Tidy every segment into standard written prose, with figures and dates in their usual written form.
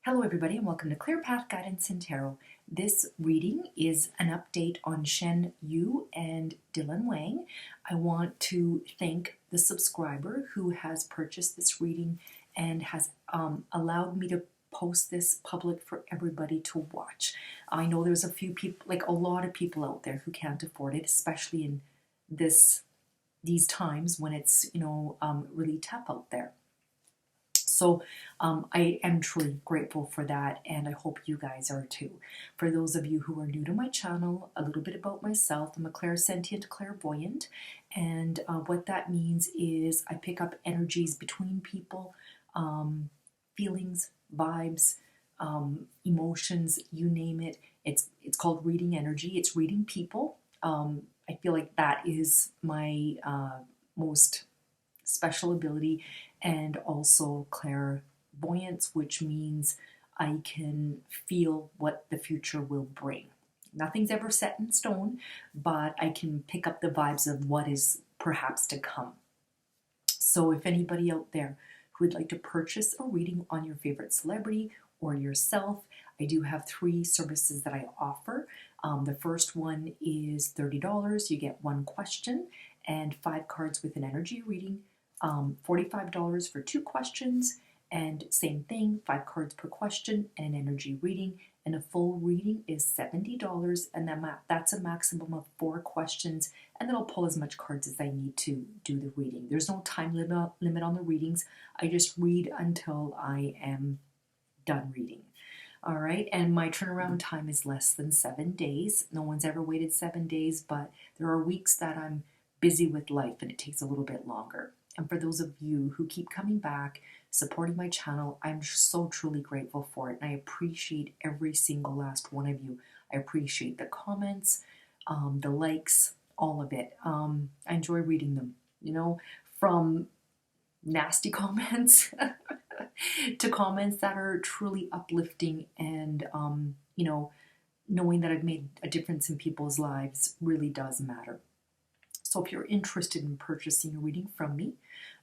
Hello everybody and welcome to Clear Path Guidance and Tarot. This reading is an update on Shen Yu and Dylan Wang. I want to thank the subscriber who has purchased this reading and has allowed me to post this public for everybody to watch. I know there's a few people, like a lot of people out there who can't afford it, especially in these times when it's really tough out there. So I am truly grateful for that, and I hope you guys are too. For those of you who are new to my channel, a little bit about myself. I'm a clairsentient clairvoyant, and what that means is I pick up energies between people, feelings, vibes, emotions, you name it. It's called reading energy. It's reading people. I feel like that is my most special ability, and also clairvoyance, which means I can feel what the future will bring. Nothing's ever set in stone, but I can pick up the vibes of what is perhaps to come. So if anybody out there who would like to purchase a reading on your favorite celebrity or yourself, I do have 3 services that I offer. The first one is $30. You get 1 question and 5 cards with an energy reading. $45 for 2 questions, and same thing, 5 cards per question and an energy reading, and a full reading is $70, and that's a maximum of 4 questions, and then I'll pull as much cards as I need to do the reading. There's no time limit on the readings. I just read until I am done reading. All right, and my turnaround time is less than 7 days. No one's ever waited 7 days, but there are weeks that I'm busy with life and it takes a little bit longer. And for those of you who keep coming back, supporting my channel, I'm so truly grateful for it. And I appreciate every single last one of you. I appreciate the comments, the likes, all of it. I enjoy reading them, from nasty comments to comments that are truly uplifting, and, knowing that I've made a difference in people's lives really does matter. So if you're interested in purchasing a reading from me,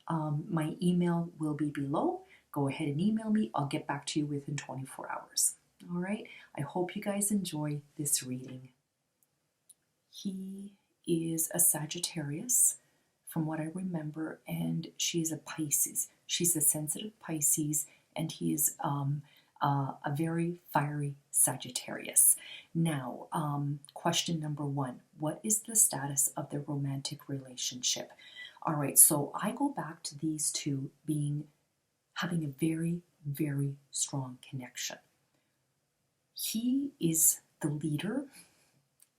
my email will be below. Go ahead and email me. I'll get back to you within 24 hours. All right. I hope you guys enjoy this reading. He is a Sagittarius, from what I remember, and she's a Pisces. She's a sensitive Pisces, and he is a very fiery Sagittarius. Now, question number 1, what is the status of their romantic relationship? All right, so I go back to these two having a very, very strong connection. He is the leader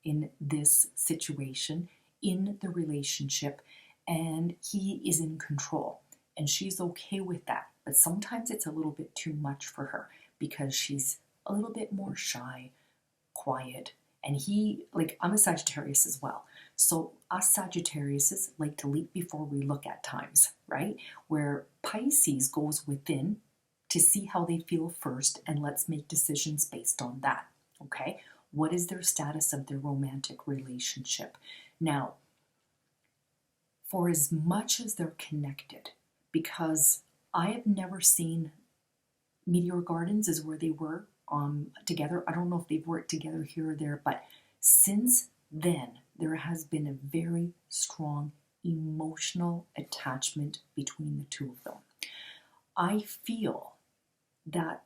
in this situation, in the relationship, and he is in control, and she's okay with that. But sometimes it's a little bit too much for her because she's a little bit more shy, quiet, and I'm a Sagittarius as well. So us Sagittariuses like to leap before we look at times, right? Where Pisces goes within to see how they feel first, and let's make decisions based on that, okay? What is their status of their romantic relationship? Now, for as much as they're connected, because I have never seen Meteor Gardens is where they were together. I don't know if they've worked together here or there, but since then, there has been a very strong emotional attachment between the two of them. I feel that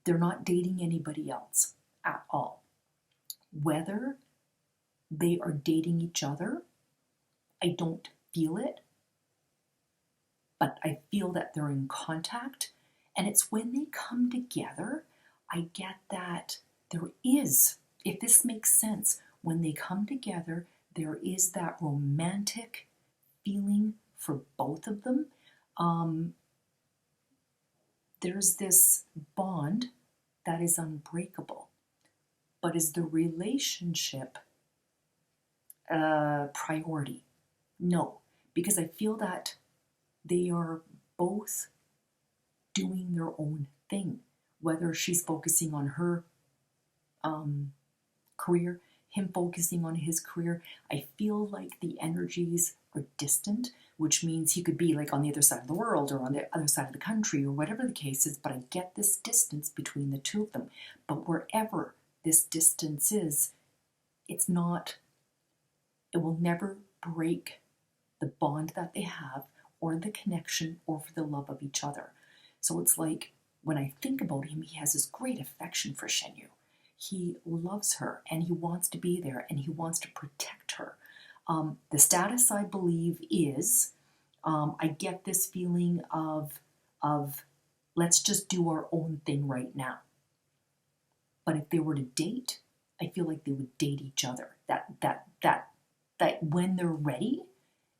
they're not dating anybody else at all. Whether they are dating each other, I don't feel it, but I feel that they're in contact. And it's when they come together, I get that there is, if this makes sense, when they come together, there is that romantic feeling for both of them. There's this bond that is unbreakable. But is the relationship a priority? No, because I feel that they are both doing their own thing, whether she's focusing on her career, him focusing on his career. I feel like the energies are distant, which means he could be like on the other side of the world or on the other side of the country or whatever the case is, but I get this distance between the two of them. But wherever this distance is, it will never break the bond that they have or the connection or for the love of each other. So it's like when I think about him, he has this great affection for Shen Yu. He loves her and he wants to be there and he wants to protect her. The status, I believe, is I get this feeling of let's just do our own thing right now. But if they were to date, I feel like they would date each other. That when they're ready,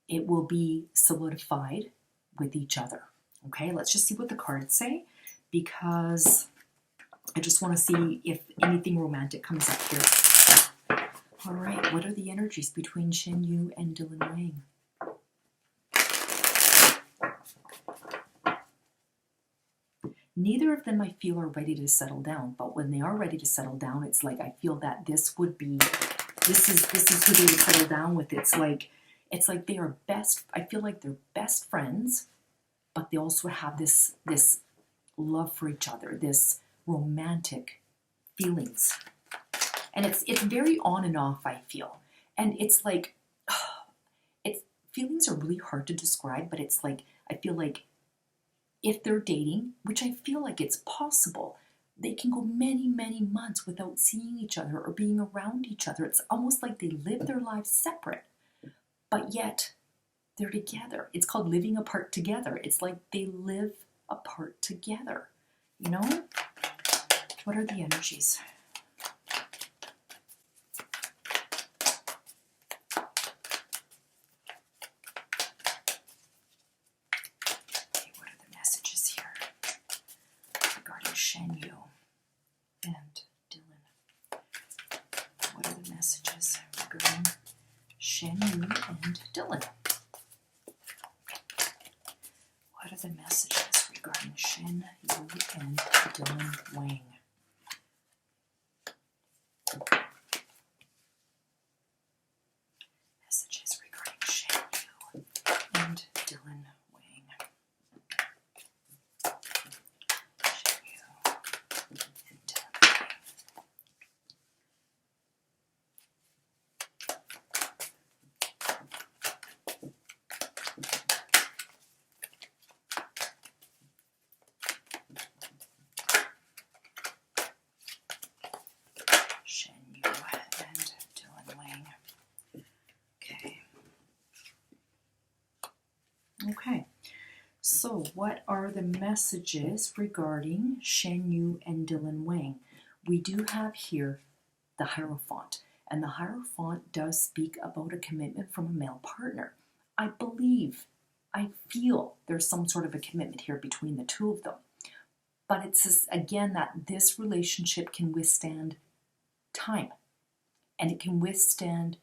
it will be solidified with each other. Okay, let's just see what the cards say, because I just want to see if anything romantic comes up here. All right, what are the energies between Shen Yu and Dylan Wang? Neither of them, I feel, are ready to settle down. But when they are ready to settle down, it's like I feel that this is who they would settle down with. It's like they are best. I feel like they're best friends, but they also have this love for each other, this romantic feelings. And it's very on and off, I feel. And it's like, feelings are really hard to describe, but it's like, I feel like if they're dating, which I feel like it's possible, they can go many, many months without seeing each other or being around each other. It's almost like they live their lives separate, but yet they're together. It's called living apart together. It's like they live apart together, you know? What are the energies? Shen Yu and Dylan. What are the messages regarding Shen Yu and Dylan? What are the messages regarding Shen Yu and Dylan Wang? Messages regarding Shen Yu and Dylan Wang. Shen Yu and Dylan Wang. Okay. So what are the messages regarding Shen Yu and Dylan Wang? We do have here the Hierophant, and the Hierophant does speak about a commitment from a male partner. I feel there's some sort of a commitment here between the two of them. But it's just, again, that this relationship can withstand time, and it can withstand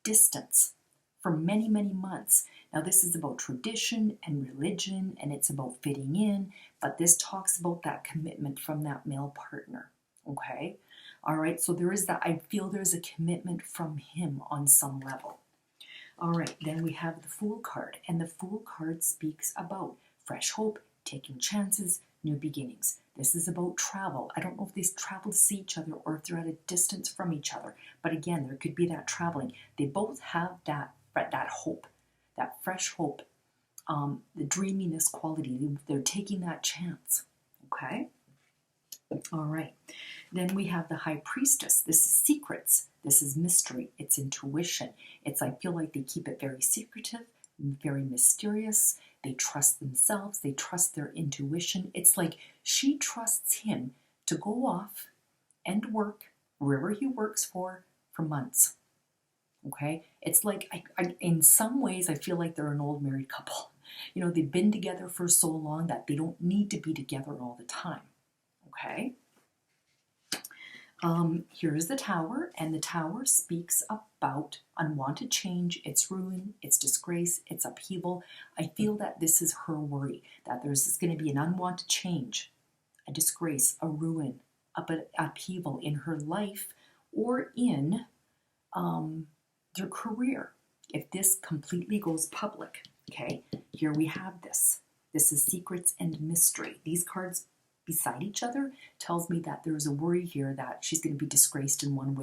distance for many, many months. Now, this is about tradition and religion, and it's about fitting in, but this talks about that commitment from that male partner, okay? All right, so there is that. I feel there's a commitment from him on some level. All right, then we have the Fool card, and the Fool card speaks about fresh hope, taking chances, new beginnings. This is about travel. I don't know if they travel to see each other or if they're at a distance from each other, but again, there could be that traveling. They both have that hope, that fresh hope, the dreaminess quality. They're taking that chance, okay? All right. Then we have the High Priestess. This is secrets. This is mystery. It's intuition. I feel like they keep it very secretive, very mysterious. They trust themselves. They trust their intuition. It's like she trusts him to go off and work wherever he works for months. Okay? It's like, in some ways, I feel like they're an old married couple. You know, they've been together for so long that they don't need to be together all the time. Okay? Here is the Tower, and the Tower speaks about unwanted change, its ruin, its disgrace, its upheaval. I feel that this is her worry, that there's going to be an unwanted change, a disgrace, a ruin, upheaval in her life or in their career if this completely goes public. Okay, here we have this. This is secrets and mystery. These cards beside each other tells me that there's a worry here that she's going to be disgraced in one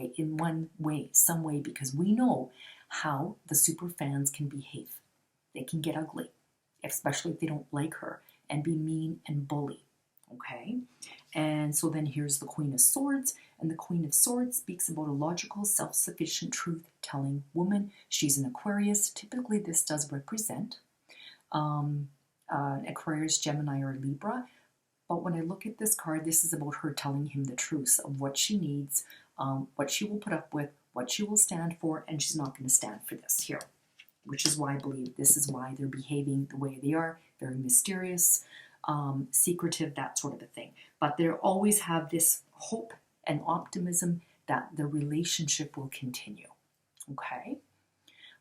way, some way, because we know how the super fans can behave. They can get ugly, especially if they don't like her, and be mean and bully. Okay, and so then here's the Queen of Swords, and the Queen of Swords speaks about a logical, self-sufficient, truth-telling woman. She's an Aquarius. Typically, this does represent Aquarius, Gemini, or Libra. But when I look at this card, this is about her telling him the truth of what she needs, what she will put up with, what she will stand for, and she's not going to stand for this here, which is why I believe this is why they're behaving the way they are, very mysterious, secretive, that sort of a thing. But they always have this hope and optimism that the relationship will continue. Okay?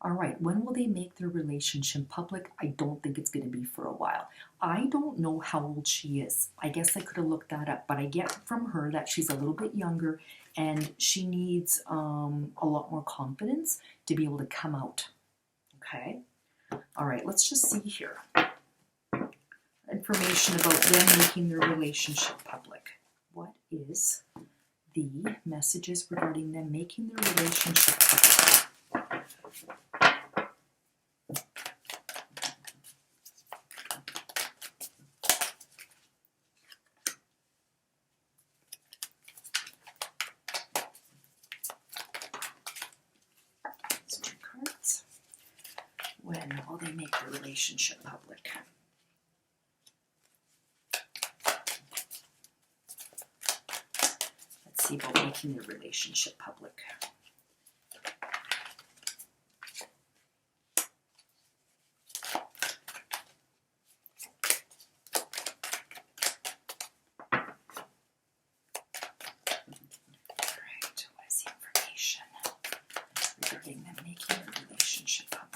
All right, when will they make their relationship public? I don't think it's going to be for a while. I don't know how old she is. I guess I could have looked that up, but I get from her that she's a little bit younger and she needs a lot more confidence to be able to come out. Okay? All right, let's just see here. Information about them making their relationship public. What is the messages regarding them making their relationship public? Cards. When will they make their relationship public? Let's see about making their relationship public. Regarding them making their relationship public.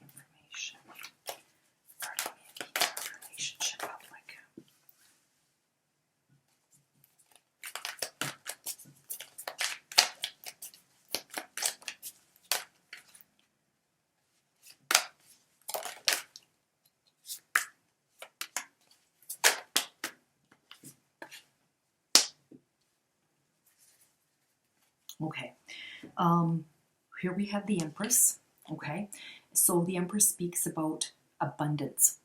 Information regarding making their relationship public. Okay, here we have the Empress, okay? So the Empress speaks about abundance.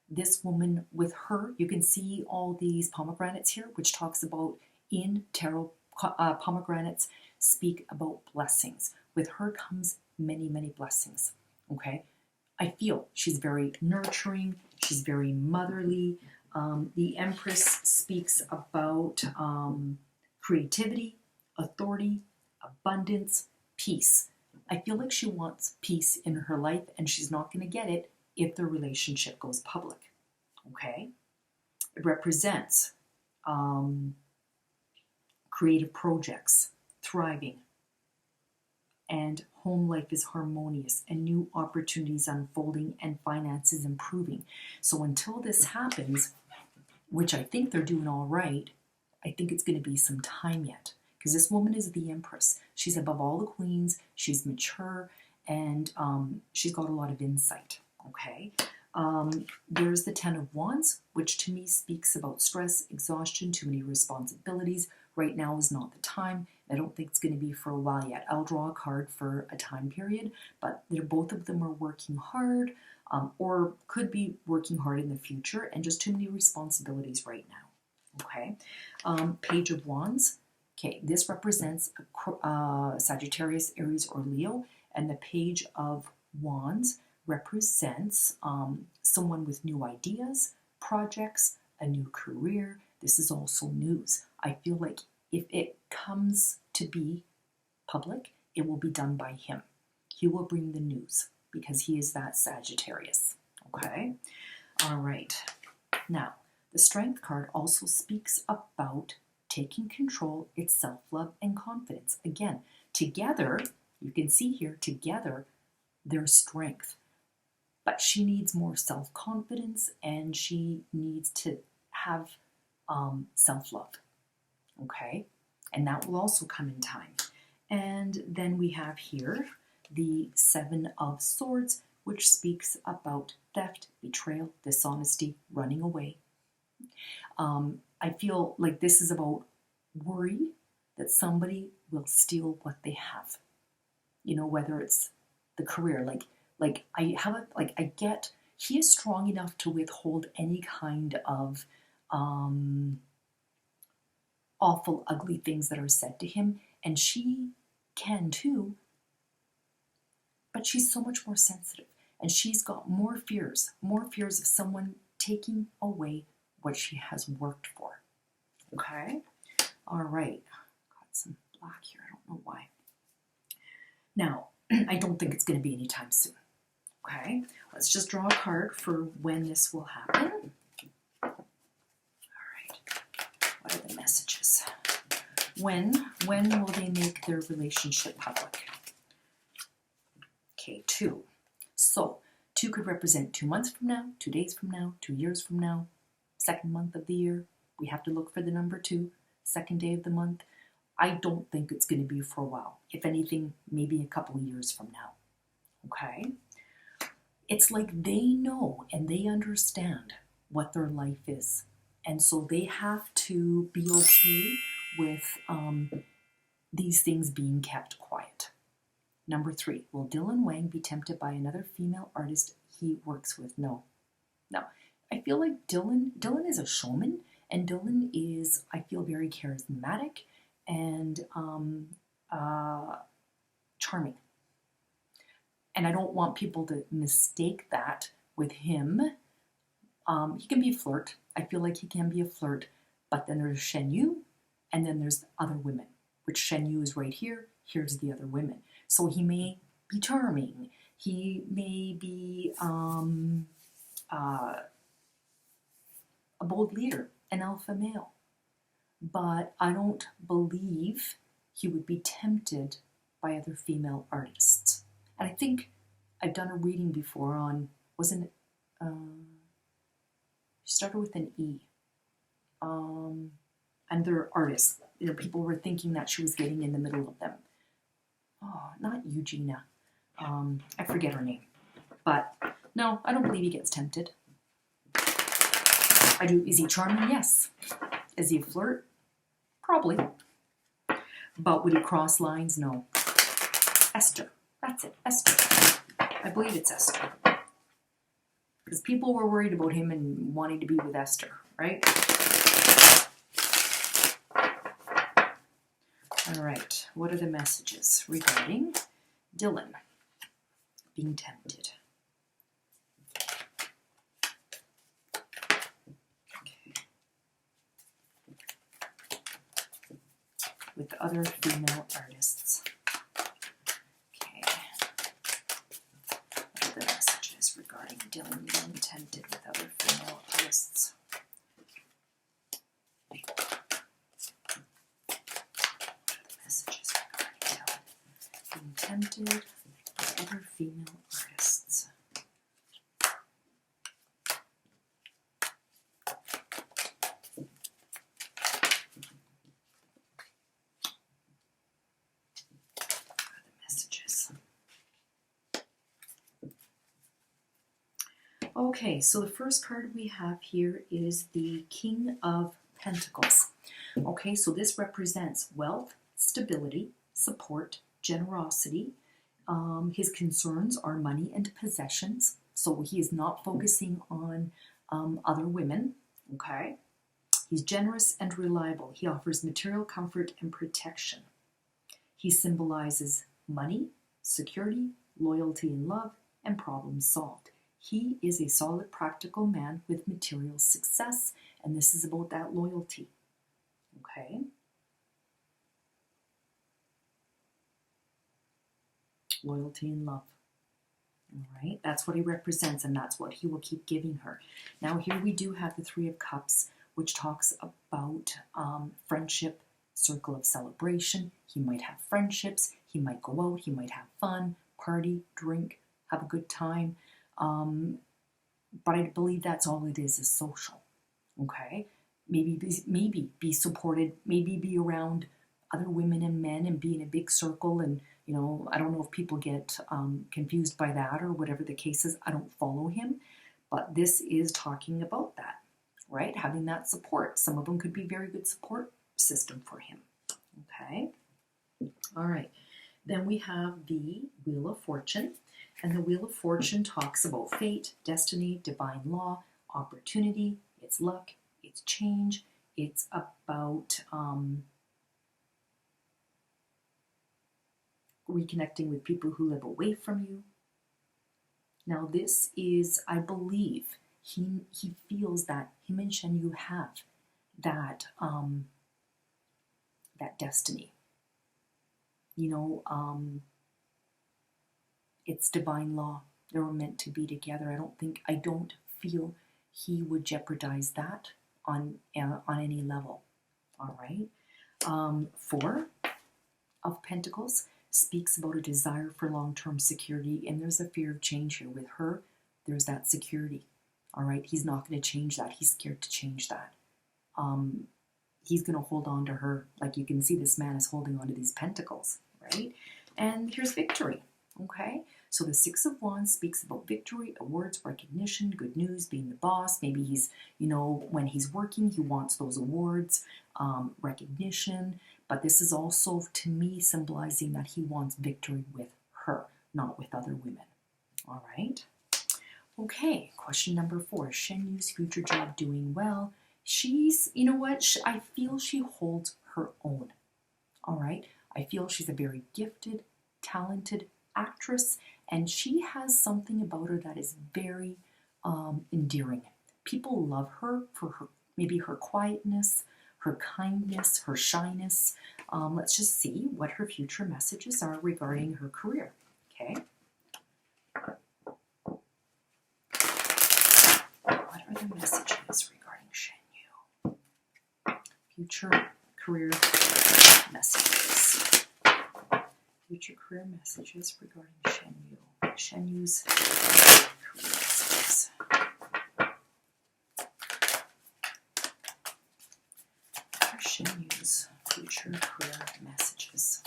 This woman, with her, you can see all these pomegranates here, which talks about, in tarot, pomegranates speak about blessings. With her comes many, many blessings, okay? I feel she's very nurturing, she's very motherly. The Empress speaks about creativity, authority, abundance, peace. I feel like she wants peace in her life and she's not going to get it if the relationship goes public. Okay? It represents creative projects, thriving, and home life is harmonious and new opportunities unfolding and finances improving. So until this happens, which I think they're doing all right, I think it's going to be some time yet. Because this woman is the Empress. She's above all the queens, she's mature, and she's got a lot of insight, okay? There's the Ten of Wands, which to me speaks about stress, exhaustion, too many responsibilities. Right now is not the time. I don't think it's going to be for a while yet. I'll draw a card for a time period, but both of them are working hard, or could be working hard in the future, and just too many responsibilities right now, okay? Page of Wands. Okay, this represents Sagittarius, Aries, or Leo, and the Page of Wands represents someone with new ideas, projects, a new career. This is also news. I feel like if it comes to be public, it will be done by him. He will bring the news because he is that Sagittarius. Okay? All right. Now, the Strength card also speaks about taking control, it's self-love and confidence. Again, together, you can see here, together, there's strength. But she needs more self-confidence and she needs to have self-love. Okay? And that will also come in time. And then we have here the Seven of Swords, which speaks about theft, betrayal, dishonesty, running away. I feel like this is about worry that somebody will steal what they have. You know, whether it's the career, I get he is strong enough to withhold any kind of awful, ugly things that are said to him, and she can too, but she's so much more sensitive, and she's got more fears of someone taking away what she has worked for. Okay? All right. Got some black here. I don't know why. Now, I don't think it's going to be anytime soon. Okay? Let's just draw a card for when this will happen. All right. What are the messages? When will they make their relationship public? Okay, 2. So, 2 could represent 2 months from now, 2 days from now, 2 years from now, 2nd month of the year. We have to look for the number 2, 2nd day of the month. I don't think it's going to be for a while. If anything, maybe a couple of years from now. Okay? It's like they know and they understand what their life is. And so they have to be okay with these things being kept quiet. Number 3, will Dylan Wang be tempted by another female artist he works with? No. I feel like Dylan is a showman, and Dylan is, I feel, very charismatic and charming. And I don't want people to mistake that with him. He can be a flirt. I feel like he can be a flirt. But then there's Shen Yu, and then there's other women, which Shen Yu is right here. Here's the other women. So he may be charming. He may be a bold leader, an alpha male. But I don't believe he would be tempted by other female artists. And I think I've done a reading before on, wasn't it, she started with an E. And they're artists. You know, people were thinking that she was getting in the middle of them. Oh, not Eugenia. I forget her name. But no, I don't believe he gets tempted. I do. Is he charming? Yes. Is he a flirt? Probably. But would he cross lines? No. Esther. That's it. Esther. I believe it's Esther. Because people were worried about him and wanting to be with Esther, right? All right. What are the messages regarding Dylan being tempted? With other female artists. Okay. What are the messages regarding Dylan being tempted with other female artists? What are the messages regarding Dylan being tempted with other female artists? Okay, so the first card we have here is the King of Pentacles. Okay, so this represents wealth, stability, support, generosity. His concerns are money and possessions, so he is not focusing on other women. Okay, he's generous and reliable. He offers material comfort and protection. He symbolizes money, security, loyalty and love, and problems solved. He is a solid, practical man with material success, and this is about that loyalty. Okay? Loyalty and love. All right? That's what he represents, and that's what he will keep giving her. Now, here we do have the Three of Cups, which talks about friendship, circle of celebration. He might have friendships. He might go out. He might have fun, party, drink, have a good time. But I believe that's all it is social. Okay? Maybe be supported, maybe be around other women and men and be in a big circle. And, you know, I don't know if people get confused by that or whatever the case is. I don't follow him. But this is talking about that, right? Having that support. Some of them could be very good support system for him. Okay. All right. Then we have the Wheel of Fortune. And the Wheel of Fortune talks about fate, destiny, divine law, opportunity, it's luck, it's change, it's about reconnecting with people who live away from you. Now this is, I believe, he feels that him and Shen Yu have that that destiny. You know, it's divine law. They were meant to be together. I don't feel he would jeopardize that on any level. All right. Four of Pentacles speaks about a desire for long-term security, and there's a fear of change here. With her, there's that security. All right. He's not going to change that. He's scared to change that. He's going to hold on to her. Like you can see, this man is holding on to these pentacles, right? And here's victory. Okay, so the Six of Wands speaks about victory, awards, recognition, good news, being the boss. Maybe he's, you know, when he's working, he wants those awards, recognition. But this is also, to me, symbolizing that he wants victory with her, not with other women. All right. Okay, question number 4. Shen Yu's future job doing well. She's, you know what, I feel she holds her own. All right. I feel she's a very gifted, talented actress, and she has something about her that is very endearing. People love her for her, maybe her quietness, her kindness, her shyness. Let's just see what her future messages are regarding her career. Okay. What are the messages regarding Shen Yu? Future career messages. Future career messages regarding Shen Yu. Shen Yu's career messages. What are Shen Yu's future career messages?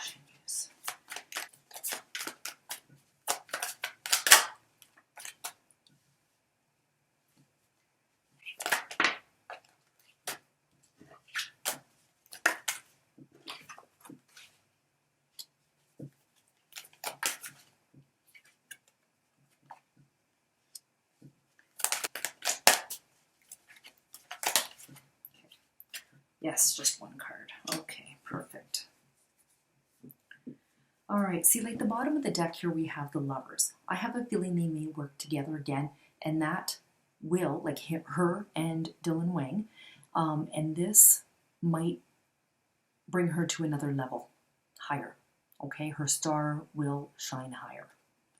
Shen Yu's. Yes, just one card. Okay, perfect. All right, see, like the bottom of the deck here, we have the Lovers. I have a feeling they may work together again, and that will, like her and Dylan Wang, and this might bring her to another level, higher. Okay, her star will shine higher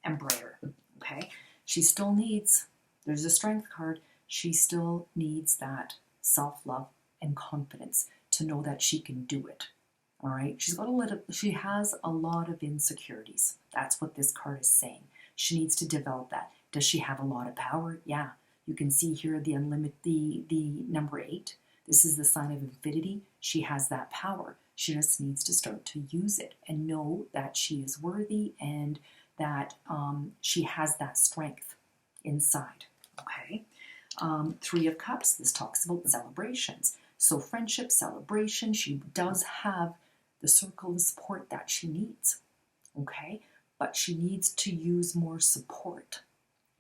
and brighter. Okay, she still needs, there's a Strength card, she still needs that self-love and confidence to know that she can do it. All right, she has a lot of insecurities. That's what this card is saying. She needs to develop that. Does she have a lot of power? Yeah. You can see here the number 8. This is the sign of infinity. She has that power. She just needs to start to use it and know that she is worthy and that she has that strength inside. Okay. 3 of Cups. This talks about celebrations. So friendship, celebration, she does have the circle of support that she needs, okay? But she needs to use more support.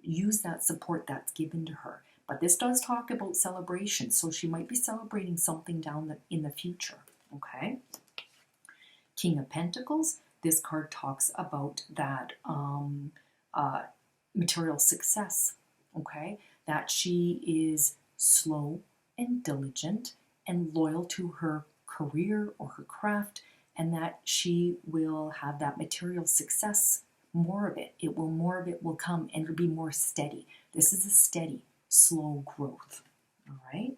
Use that support that's given to her. But this does talk about celebration, so she might be celebrating something in the future, okay? King of Pentacles, this card talks about that material success, okay? That she is slow and diligent and loyal to her career or her craft, and that she will have that material success, more of it will come, and it'll be more steady. This is a steady, slow growth. All right.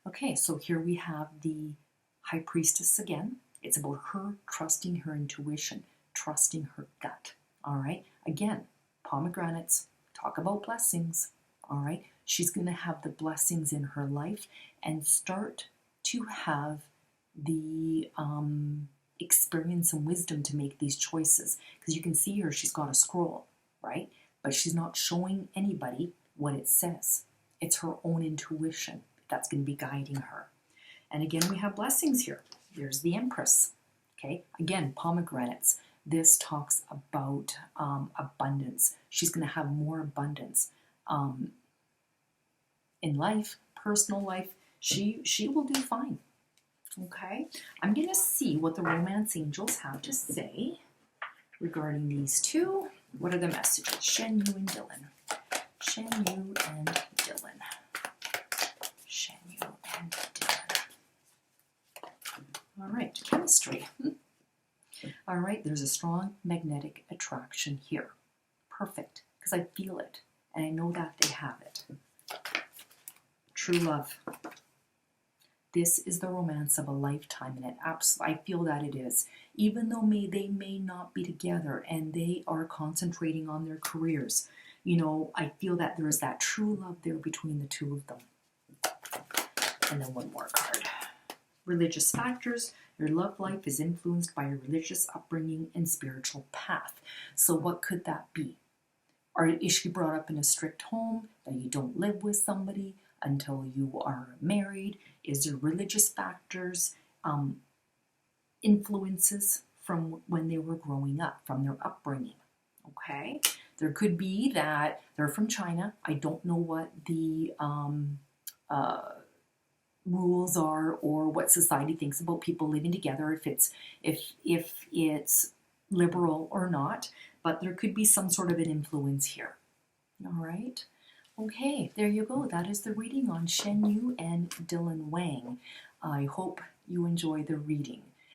Okay, so here we have the High Priestess again. It's about her trusting her intuition, trusting her gut. All right. Again, pomegranates, talk about blessings. All right. She's going to have the blessings in her life and start to have the experience and wisdom to make these choices. Because you can see her, she's got a scroll, right? But she's not showing anybody what it says. It's her own intuition that's going to be guiding her. And again, we have blessings here. There's the Empress. Okay, again, pomegranates. This talks about abundance. She's going to have more abundance in life, personal life. She will do fine. Okay, I'm going to see what the romance angels have to say regarding these two. What are the messages? Shen, Yu, and Dylan. Shen, Yu, and Dylan. Shen, Yu, and Dylan. All right, chemistry. All right, there's a strong magnetic attraction here. Perfect, because I feel it, and I know that they have it. True love. This is the romance of a lifetime, and I feel that it is. Even though they may not be together, and they are concentrating on their careers, you know, I feel that there is that true love there between the two of them. And then one more card. Religious factors. Your love life is influenced by your religious upbringing and spiritual path. So what could that be? Is she brought up in a strict home that you don't live with somebody until you are married? Is there religious factors, influences from when they were growing up, from their upbringing? Okay, there could be that they're from China. I don't know what the rules are or what society thinks about people living together, if it's liberal or not, but there could be some sort of an influence here. All right. Okay, there you go. That is the reading on Shen Yu and Dylan Wang. I hope you enjoy the reading.